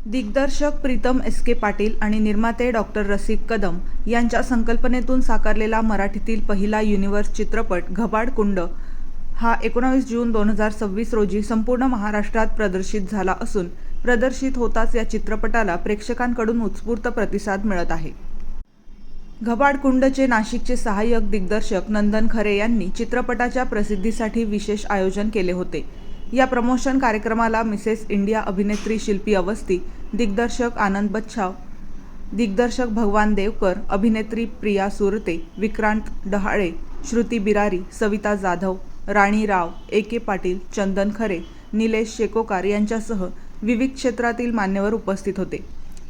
दिग्दर्शक प्रीतम एस.के. पाटील आणि निर्माते डॉक्टर रसिक कदम यांच्या संकल्पनेतून साकारलेला मराठीतील पहिला युनिव्हर्स चित्रपट घबाड कुंड हा 19 जून 2026 रोजी संपूर्ण महाराष्ट्रात प्रदर्शित झाला असून प्रदर्शित होताच या चित्रपटाला प्रेक्षकांकडून उत्स्फूर्त प्रतिसाद मिळत आहे. घबाड कुंडचे नाशिकचे सहाय्यक दिग्दर्शक नंदन खरे यांनी चित्रपटाच्या प्रसिद्धीसाठी विशेष आयोजन केले होते. या प्रमोशन कार्यक्रमाला मिसेस इंडिया अभिनेत्री शिल्पी अवस्थी, दिग्दर्शक आनंद बच्छाव, दिग्दर्शक भगवान देवकर, अभिनेत्री प्रिया सुरते, विक्रांत डहाळे, श्रुती बिरारी, सविता जाधव, राणी राव, ए.के. पाटील, चंदन खरे, निलेश शेकोकार यांच्यासह विविध क्षेत्रातील मान्यवर उपस्थित होते.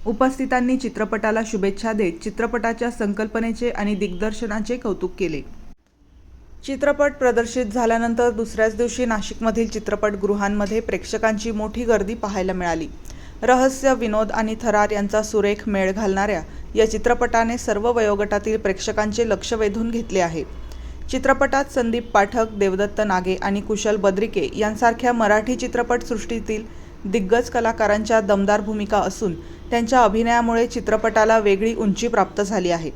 उपस्थितांनी चित्रपटाला शुभेच्छा देत चित्रपटाच्या संकल्पनेचे आणि दिग्दर्शनाचे कौतुक केले. चित्रपट प्रदर्शित झाल्यानंतर दुसऱ्याच दिवशी नाशिकमधील चित्रपटगृहांमध्ये प्रेक्षकांची मोठी गर्दी पाहायला मिळाली. रहस्य, विनोद आणि थरार यांचा सुरेख मेळ घालणाऱ्या या चित्रपटाने सर्व वयोगटातील प्रेक्षकांचे लक्ष वेधून घेतले आहे. चित्रपटात संदीप पाठक, देवदत्त नागे आणि कुशल बद्रिके यांसारख्या मराठी चित्रपटसृष्टीतील दिग्गज कलाकारांच्या दमदार भूमिका असून त्यांच्या अभिनयामुळे चित्रपटाला वेगळी उंची प्राप्त झाली आहे.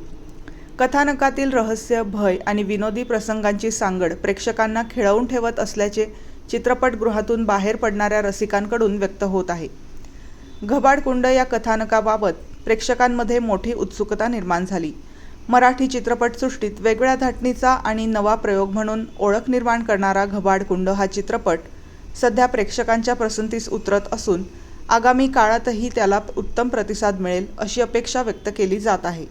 कथानकातील रहस्य, भय आणि विनोदी प्रसंगांची सांगड प्रेक्षकांना खिळवून ठेवत असल्याचे चित्रपटगृहातून बाहेर पडणाऱ्या रसिकांकडून व्यक्त होत आहे. घबाड कुंड या कथानकाबाबत प्रेक्षकांमध्ये मोठी उत्सुकता निर्माण झाली. मराठी चित्रपटसृष्टीत वेगळ्या धाटणीचा आणि नवा प्रयोग म्हणून ओळख निर्माण करणारा घबाड कुंड हा चित्रपट सध्या प्रेक्षकांच्या पसंतीस उतरत असून आगामी काळातही त्याला उत्तम प्रतिसाद मिळेल अशी अपेक्षा व्यक्त केली जात आहे.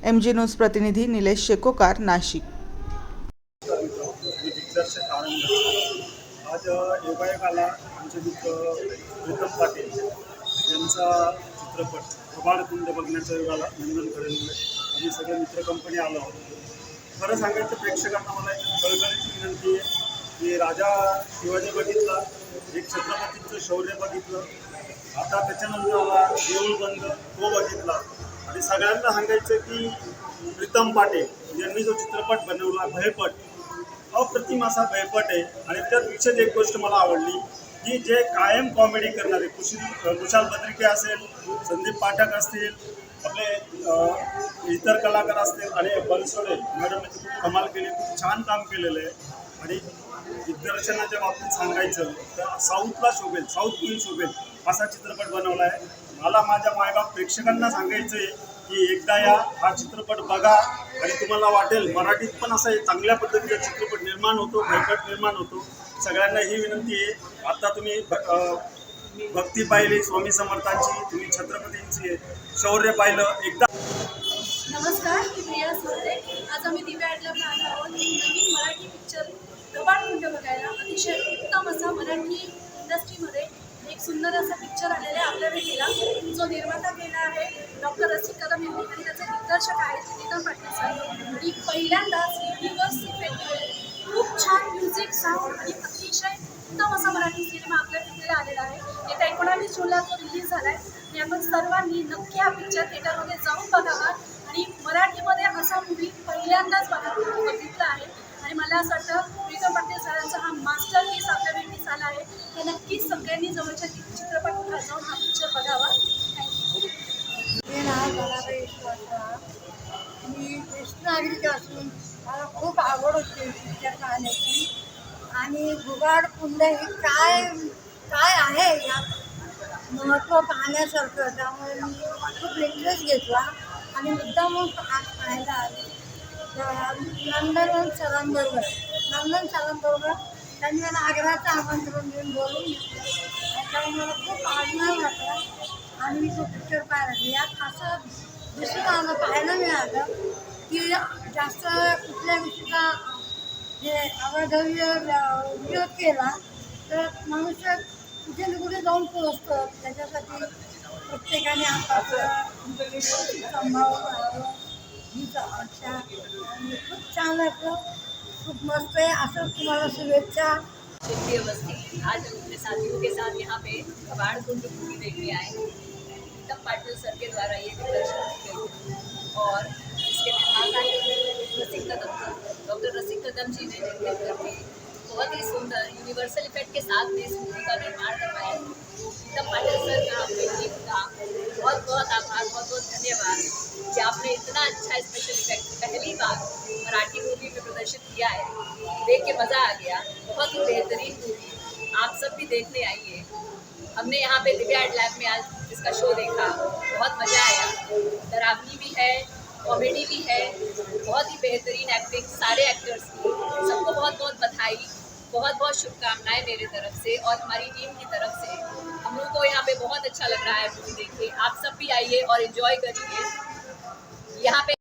MG न्यूज प्रतिनिधी निलेश शेकोकार, नाशिक. दिग्दर्शक आनंद आज योगायोगाला आमचे मित्र प्रीतम पाटील यांचा चित्रपट घबाड कुंड बघण्याच्या योगाला नंदन करेल आम्ही सगळे मित्र कंपनी आलो आहोत. खरं सांगायचं प्रेक्षकांना मला एक कळकळीची विनंती आहे की राजा शिवाजी बघितला, एक छत्रपतींचं शौर्य बघितलं, आता त्याच्यानंतर मला देऊळ बंद तो बघितला आणि सगळ्यांना सांगायचं की प्रीतम पाटील यांनी जो चित्रपट बनवला भयपट, अप्रतिम असा भयपट आहे. आणि त्यात विशेष एक गोष्ट मला आवडली की जे कायम कॉमेडी करणारे कुशाल बद्रिके असेल, संदीप पाठक असतील, आपले इतर कलाकार असतील आणि बनसोडे मॅडमने खूप कमाल केली, खूप छान काम केलेलं आहे. आणि दिग्दर्शनाच्या बाबतीत सांगायचं तर साऊथला शोभेल, साऊथ क्वीन शोभेल असा चित्रपट बनवला आहे. मला माझ्या मायबाप प्रेक्षकांना सांगायचं आहे की एकदा हा चित्रपट बघा आणि तुम्हाला वाटेल मराठीत पण असा चांगल्या पद्धतीचा चित्रपट निर्माण होतो, भयपट निर्माण होतो. सगळ्यांना ही विनंती आहे. आता तुम्ही भक्ती पाहिली स्वामी समर्थांची, तुम्ही छत्रपतींची शौर्य पाहिलं एकदा. नमस्कार, मी प्रिया सुरते. आज आम्ही दिव्या ॲडला आलो आहोत. नवीन मराठी पिक्चर घबाड कुंड बघायला. अतिशय उत्तम असा मराठी इंडस्ट्रीमध्ये एक सुंदर असा पिक्चर आलेला आहे आपल्या भेटीला, जो निर्माता केला आहे डॉक्टर रसिक कदम यांनी आणि त्याचे दिग्दर्शक आहेत प्रीतम पाटील सर. आणि पहिल्यांदाच युनिव्हर्स इफेक्ट खूप छान म्युझिक, साऊंड आणि अतिशय उत्तम असा मराठी सिनेमा आपल्या भेटीला आलेला आहे. येत्या 19 जूनला तो रिलीज झाला आहे आणि आपण सर्वांनी नक्की हा पिक्चर थिएटरमध्ये जाऊन बघावा आणि मराठीमध्ये असा मूव्ही पहिल्यांदाच बघितला आहे. आणि मला असं वाटतं प्रीतम पाटील सरांचा हा मास्टर पीस आपल्या भेटीस आला आहे, तर नक्कीच सगळ्यांनी जवळच्या चित्रपटगृहात जाऊन हा पिक्चर बघावा. थँक्यू. हे नाव मला विश्वास. मी ज्येष्ठ नागरिक असून मला खूप आवड होती पिक्चर पाहण्याची. आणि घबाड कुंड हे काय आहे या महत्त्व पाहण्यासारखं, त्यामुळे मी खूप इंटरेस्ट घेतला आणि मुद्दामून पाहायला आले. नंदन सरांबरोबर त्यांनी मला आग्रहाचं आमंत्रण देऊन बोलून घेतलं. त्यामुळे मला खूप आनंद वाटला आणि मी तो पिक्चर पाहिला. यात असं दिसून आलं, पाहायला मिळालं की जास्त कुठल्या गोष्टीचा जे अवाढव्य विरोध केला तर मनुष्य कुठे ना कुठे जाऊन पोहोचतो. त्याच्यासाठी प्रत्येकाने आपापलं सांभाळून राहावं हीच आशा. आणि खूप छान वाटलं, खूप मस्त आहे. असं तुम्हाला शुभेच्छा. शिल्पी अवस्थी आज हम अपने साथियों के साथ यहाँ पे घबाड़ कुंड मूवी देखने आए. प्रीतम पाटिल सर के द्वारा ये दिग्दर्शन की गई और इसके निर्माता रसिक कदम, डॉक्टर रसिक कदम जी ने निर्मित करके बहुत ही सुंदर यूनिवर्सल इफेक्ट के साथ में इस मूवी का निर्माण करवाया है। प्रीतम पाटिल सर धन्यवाद कि आपने इतना अच्छा स्पेशल इफेक्ट पहली बार मराठी मूवी में प्रदर्शित किया है। देख के मज़ा आ गया, बहुत ही बेहतरीन मूवी, आप सब भी देखने आइए। हमने यहाँ पे दिव्या आर्ट लैब में आज इसका शो देखा, बहुत मज़ा आया। डरावनी भी है, कॉमेडी भी है, बहुत ही बेहतरीन एक्टिंग सारे एक्टर्स की। सबको बहुत बहुत बधाई, बहुत बहुत शुभकामनाएं मेरे तरफ से और हमारी टीम की तरफ से। हम लोगों को यहाँ पे बहुत अच्छा लग रहा है मूवी देख के। आप सब भी आइए और एंजॉय करिए यहाँ पे।